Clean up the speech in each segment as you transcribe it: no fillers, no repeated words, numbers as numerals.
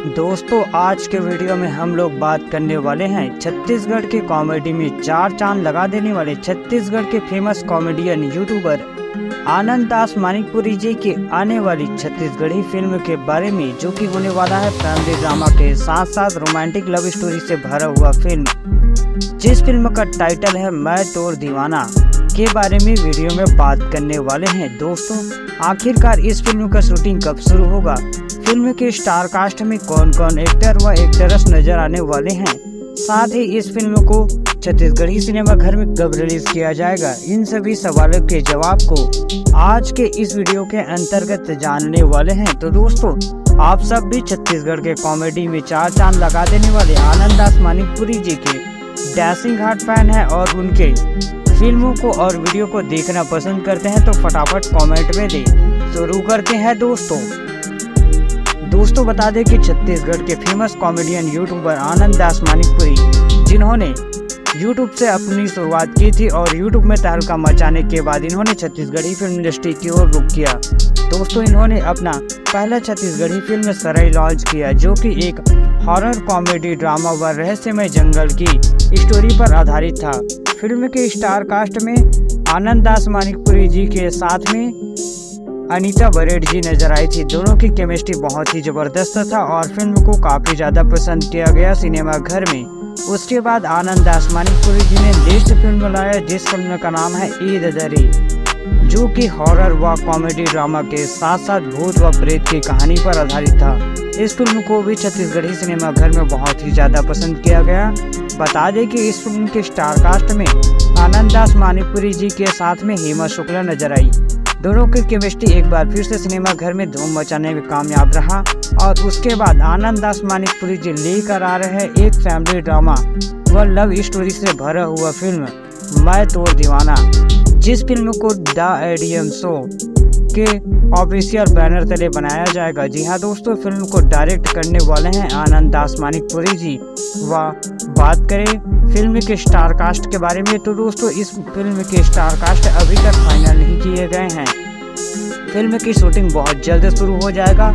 दोस्तों आज के वीडियो में हम लोग बात करने वाले हैं छत्तीसगढ़ के कॉमेडी में चार चांद लगा देने वाले छत्तीसगढ़ के फेमस कॉमेडियन यूट्यूबर आनंद दास मानिकपुरी जी की आने वाली छत्तीसगढ़ी फिल्म के बारे में, जो कि होने वाला है फैमिली ड्रामा के साथ साथ रोमांटिक लव स्टोरी से भरा हुआ फिल्म, जिस फिल्म का टाइटल है मैं तोर दीवाना के बारे में वीडियो में बात करने वाले हैं। दोस्तों आखिरकार इस फिल्म का शूटिंग कब शुरू होगा, फिल्म के स्टार कास्ट में कौन कौन एक्टर व एक्ट्रेस नजर आने वाले हैं, साथ ही इस फिल्म को छत्तीसगढ़ी सिनेमा घर में कब रिलीज किया जाएगा, इन सभी सवालों के जवाब को आज के इस वीडियो के अंतर्गत जानने वाले हैं। तो दोस्तों आप सब भी छत्तीसगढ़ के कॉमेडी में चार चांद लगा देने वाले आनंद दास मानिकपुरी जी के डैशिंग हार्ट फैन है और उनके फिल्मों को और वीडियो को देखना पसंद करते हैं तो फटाफट कमेंट में दे। शुरू करते हैं दोस्तों बता दें कि छत्तीसगढ़ के फेमस कॉमेडियन यूट्यूबर आनंद दास मानिकपुरी, जिन्होंने यूट्यूब से अपनी शुरुआत की थी और यूट्यूब में तहलका मचाने के बाद इन्होंने छत्तीसगढ़ी फिल्म इंडस्ट्री की ओर रुख किया। दोस्तों इन्होंने अपना पहला छत्तीसगढ़ी फिल्म सराय लॉन्च किया, जो कि एक हॉरर कॉमेडी ड्रामा व रहस्यमय जंगल की स्टोरी पर आधारित था। फिल्म के स्टार कास्ट में आनंद दास मानिकपुरी जी के साथ में अनीता बरेड जी नजर आई थी। दोनों की केमिस्ट्री बहुत ही जबरदस्त था और फिल्म को काफी ज्यादा पसंद किया गया सिनेमा घर में। उसके बाद आनंद दास मानिकपुरी जी ने नेक्स्ट फिल्म लाया, जिस फिल्म का नाम है ईद दरी, जो कि हॉरर व कॉमेडी ड्रामा के साथ साथ भूत व प्रेत की कहानी पर आधारित था। इस फिल्म को भी छत्तीसगढ़ी सिनेमा घर में बहुत ही ज्यादा पसंद किया गया। बता दें कि इस फिल्म के स्टार कास्ट में आनंद दास मानिकपुरी जी के साथ में हेमा शुक्ला नजर आई। दोनों की केमिस्ट्री एक बार फिर से सिनेमा घर में धूम मचाने में कामयाब रहा और उसके बाद आनंद दास मानिकपुरी जी लेकर आ रहे हैं एक फैमिली ड्रामा व लव स्टोरी से भरा हुआ फिल्म मैं तोर दीवाना, जिस फिल्म को द एडीएम शो के ऑफिशियल बैनर तले बनाया जाएगा। जी हाँ दोस्तों, फिल्म को डायरेक्ट करने वाले हैं आनंद दास मानिकपुरी जी। व बात करें फिल्म के स्टार कास्ट के बारे में तो दोस्तों इस फिल्म के स्टार कास्ट अभी तक फाइनल नहीं किए गए हैं। फिल्म की शूटिंग बहुत जल्द शुरू हो जाएगा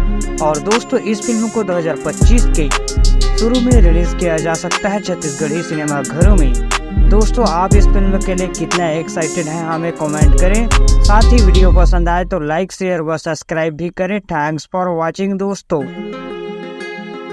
और दोस्तों इस फिल्म को 2025 के शुरू में रिलीज किया जा सकता है छत्तीसगढ़ी सिनेमा घरों में। दोस्तों आप इस फिल्म के लिए कितना एक्साइटेड हैं हमें कमेंट करें। साथ ही वीडियो पसंद आए तो लाइक शेयर व सब्सक्राइब भी करें। थैंक्स फॉर वॉचिंग दोस्तों।